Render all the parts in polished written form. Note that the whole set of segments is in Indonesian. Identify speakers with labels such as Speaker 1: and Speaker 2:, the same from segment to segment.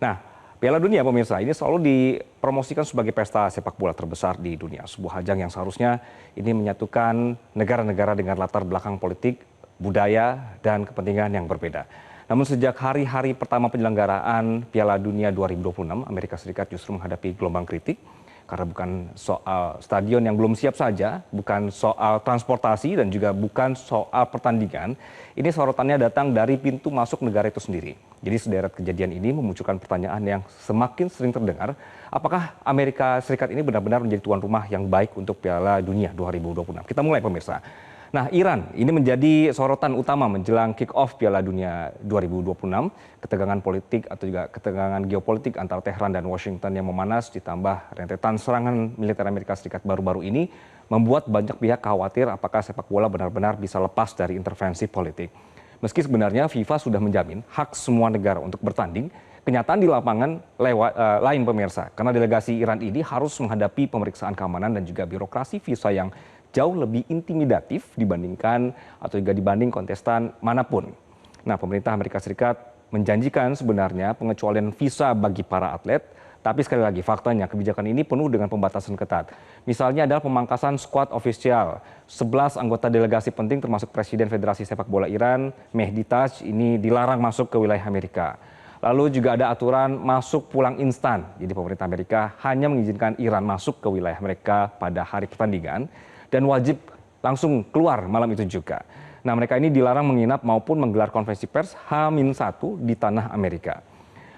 Speaker 1: Nah, Piala Dunia pemirsa ini selalu dipromosikan sebagai pesta sepak bola terbesar di dunia. Sebuah ajang yang seharusnya ini menyatukan negara-negara dengan latar belakang politik, budaya, dan kepentingan yang berbeda. Namun sejak hari-hari pertama penyelenggaraan Piala Dunia 2026, Amerika Serikat justru menghadapi gelombang kritik karena bukan soal stadion yang belum siap saja, bukan soal transportasi dan juga bukan soal pertandingan. Ini sorotannya datang dari pintu masuk negara itu sendiri. Jadi sederet kejadian ini memunculkan pertanyaan yang semakin sering terdengar, apakah Amerika Serikat ini benar-benar menjadi tuan rumah yang baik untuk Piala Dunia 2026? Kita mulai pemirsa. Nah, Iran ini menjadi sorotan utama menjelang kick-off Piala Dunia 2026. Ketegangan politik atau juga ketegangan geopolitik antara Tehran dan Washington yang memanas ditambah rentetan serangan militer Amerika Serikat baru-baru ini membuat banyak pihak khawatir apakah sepak bola benar-benar bisa lepas dari intervensi politik. Meski sebenarnya FIFA sudah menjamin hak semua negara untuk bertanding, kenyataan di lapangan lain pemirsa. Karena delegasi Iran ini harus menghadapi pemeriksaan keamanan dan juga birokrasi visa yang jauh lebih intimidatif dibandingkan atau juga dibanding kontestan manapun. Nah, pemerintah Amerika Serikat menjanjikan sebenarnya pengecualian visa bagi para atlet, tapi sekali lagi faktanya kebijakan ini penuh dengan pembatasan ketat. Misalnya adalah pemangkasan skuad ofisial. 11 anggota delegasi penting termasuk Presiden Federasi Sepak Bola Iran, Mehdi Taj, ini dilarang masuk ke wilayah Amerika. Lalu juga ada aturan masuk pulang instan. Jadi pemerintah Amerika hanya mengizinkan Iran masuk ke wilayah mereka pada hari pertandingan dan wajib langsung keluar malam itu juga. Nah, mereka ini dilarang menginap maupun menggelar konferensi pers H-1 di tanah Amerika.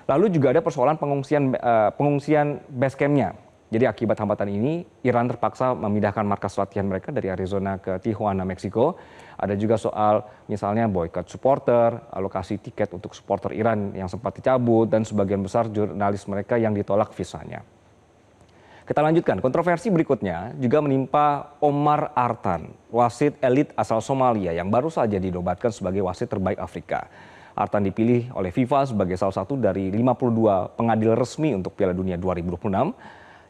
Speaker 1: Lalu juga ada persoalan pengungsian base camp-nya. Jadi akibat hambatan ini, Iran terpaksa memindahkan markas latihan mereka dari Arizona ke Tijuana, Meksiko. Ada juga soal misalnya boykot supporter, alokasi tiket untuk supporter Iran yang sempat dicabut, dan sebagian besar jurnalis mereka yang ditolak visanya. Kita lanjutkan, kontroversi berikutnya juga menimpa Omar Artan, wasit elit asal Somalia yang baru saja dinobatkan sebagai wasit terbaik Afrika. Artan dipilih oleh FIFA sebagai salah satu dari 52 pengadil resmi untuk Piala Dunia 2026.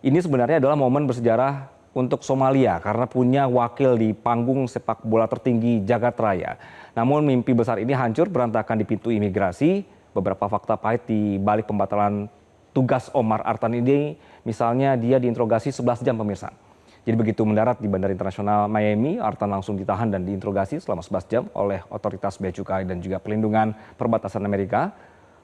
Speaker 1: Ini sebenarnya adalah momen bersejarah untuk Somalia karena punya wakil di panggung sepak bola tertinggi jagat raya. Namun mimpi besar ini hancur berantakan di pintu imigrasi. Beberapa fakta pahit di balik pembatalan tugas Omar Artan ini, misalnya dia diinterogasi 11 jam pemirsa. Jadi begitu mendarat di Bandara Internasional Miami, Artan langsung ditahan dan diinterogasi selama 11 jam oleh otoritas bea cukai dan juga pelindungan perbatasan Amerika.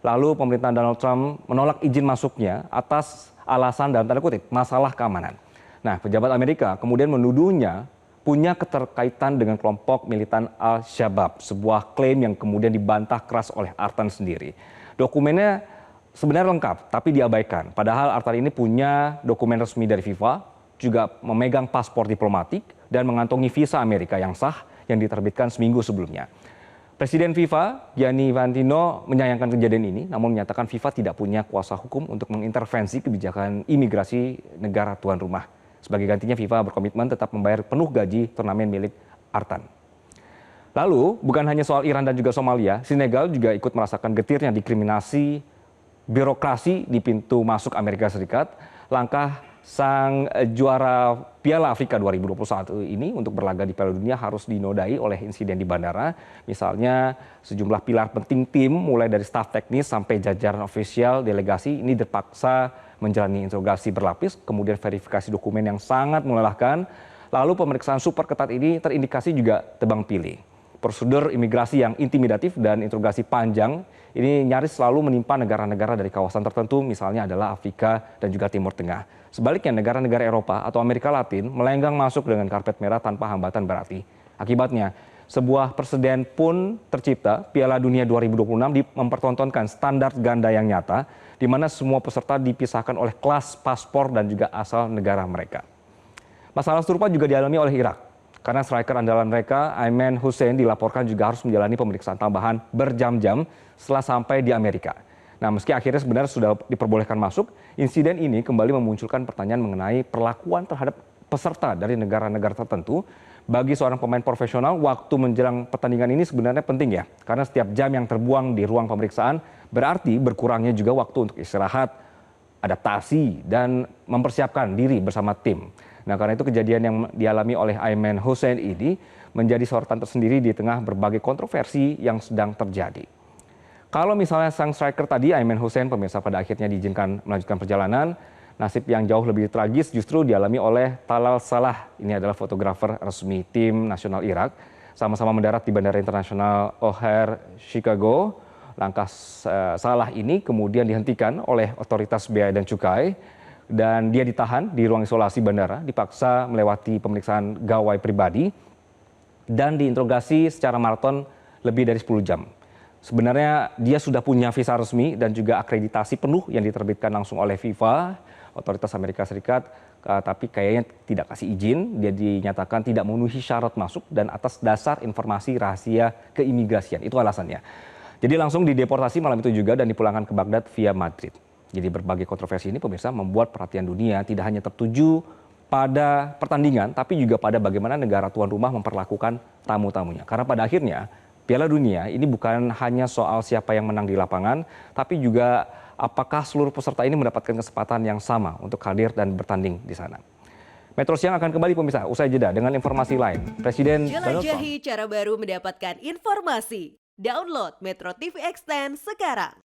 Speaker 1: Lalu pemerintahan Donald Trump menolak izin masuknya atas alasan dalam tanda kutip masalah keamanan. Nah, pejabat Amerika kemudian menuduhnya punya keterkaitan dengan kelompok militan Al-Shabaab, sebuah klaim yang kemudian dibantah keras oleh Artan sendiri. Dokumennya sebenarnya lengkap, tapi diabaikan. Padahal Artan ini punya dokumen resmi dari FIFA, juga memegang paspor diplomatik, dan mengantongi visa Amerika yang sah yang diterbitkan seminggu sebelumnya. Presiden FIFA, Gianni Infantino, menyayangkan kejadian ini, namun menyatakan FIFA tidak punya kuasa hukum untuk mengintervensi kebijakan imigrasi negara tuan rumah. Sebagai gantinya FIFA berkomitmen tetap membayar penuh gaji turnamen milik Artan. Lalu, bukan hanya soal Iran dan juga Somalia, Senegal juga ikut merasakan getirnya diskriminasi birokrasi di pintu masuk Amerika Serikat. Langkah sang juara Piala Afrika 2021 ini untuk berlaga di Piala Dunia harus dinodai oleh insiden di bandara. Misalnya sejumlah pilar penting tim mulai dari staf teknis sampai jajaran ofisial delegasi ini terpaksa menjalani interogasi berlapis, kemudian verifikasi dokumen yang sangat melelahkan. Lalu pemeriksaan super ketat ini terindikasi juga tebang pilih. Prosedur imigrasi yang intimidatif dan interogasi panjang ini nyaris selalu menimpa negara-negara dari kawasan tertentu, misalnya adalah Afrika dan juga Timur Tengah. Sebaliknya negara-negara Eropa atau Amerika Latin melenggang masuk dengan karpet merah tanpa hambatan berarti. Akibatnya, sebuah presiden pun tercipta. Piala Dunia 2026 mempertontonkan standar ganda yang nyata, di mana semua peserta dipisahkan oleh kelas, paspor, dan juga asal negara mereka. Masalah serupa juga dialami oleh Irak. Karena striker andalan mereka, Ayman Hussein, dilaporkan juga harus menjalani pemeriksaan tambahan berjam-jam setelah sampai di Amerika. Nah, meski akhirnya sebenarnya sudah diperbolehkan masuk, insiden ini kembali memunculkan pertanyaan mengenai perlakuan terhadap peserta dari negara-negara tertentu. Bagi seorang pemain profesional, waktu menjelang pertandingan ini sebenarnya penting ya. Karena setiap jam yang terbuang di ruang pemeriksaan berarti berkurangnya juga waktu untuk istirahat, adaptasi, dan mempersiapkan diri bersama tim. Nah, karena itu kejadian yang dialami oleh Ayman Hussein ini menjadi sorotan tersendiri di tengah berbagai kontroversi yang sedang terjadi. Kalau misalnya sang striker tadi, Aiman Hussein, pemirsa pada akhirnya diizinkan melanjutkan perjalanan, nasib yang jauh lebih tragis justru dialami oleh Talal Salah. Ini adalah fotografer resmi tim nasional Irak. Sama-sama mendarat di Bandara Internasional O'Hare, Chicago. Langkah Salah ini kemudian dihentikan oleh otoritas bea dan cukai. Dan dia ditahan di ruang isolasi bandara, dipaksa melewati pemeriksaan gawai pribadi dan diinterogasi secara maraton lebih dari 10 jam. Sebenarnya dia sudah punya visa resmi dan juga akreditasi penuh yang diterbitkan langsung oleh FIFA, otoritas Amerika Serikat, tapi kayaknya tidak kasih izin. Dia dinyatakan tidak memenuhi syarat masuk dan atas dasar informasi rahasia keimigrasian. Itu alasannya. Jadi langsung dideportasi malam itu juga dan dipulangkan ke Baghdad via Madrid. Jadi berbagai kontroversi ini pemirsa membuat perhatian dunia tidak hanya tertuju pada pertandingan, tapi juga pada bagaimana negara tuan rumah memperlakukan tamu-tamunya. Karena pada akhirnya Piala Dunia ini bukan hanya soal siapa yang menang di lapangan, tapi juga apakah seluruh peserta ini mendapatkan kesempatan yang sama untuk hadir dan bertanding di sana. Metro Siang akan kembali pemirsa usai jeda dengan informasi lain. Presiden Donald Trump.
Speaker 2: Jelajahi cara baru mendapatkan informasi. Download Metro TV Extend sekarang.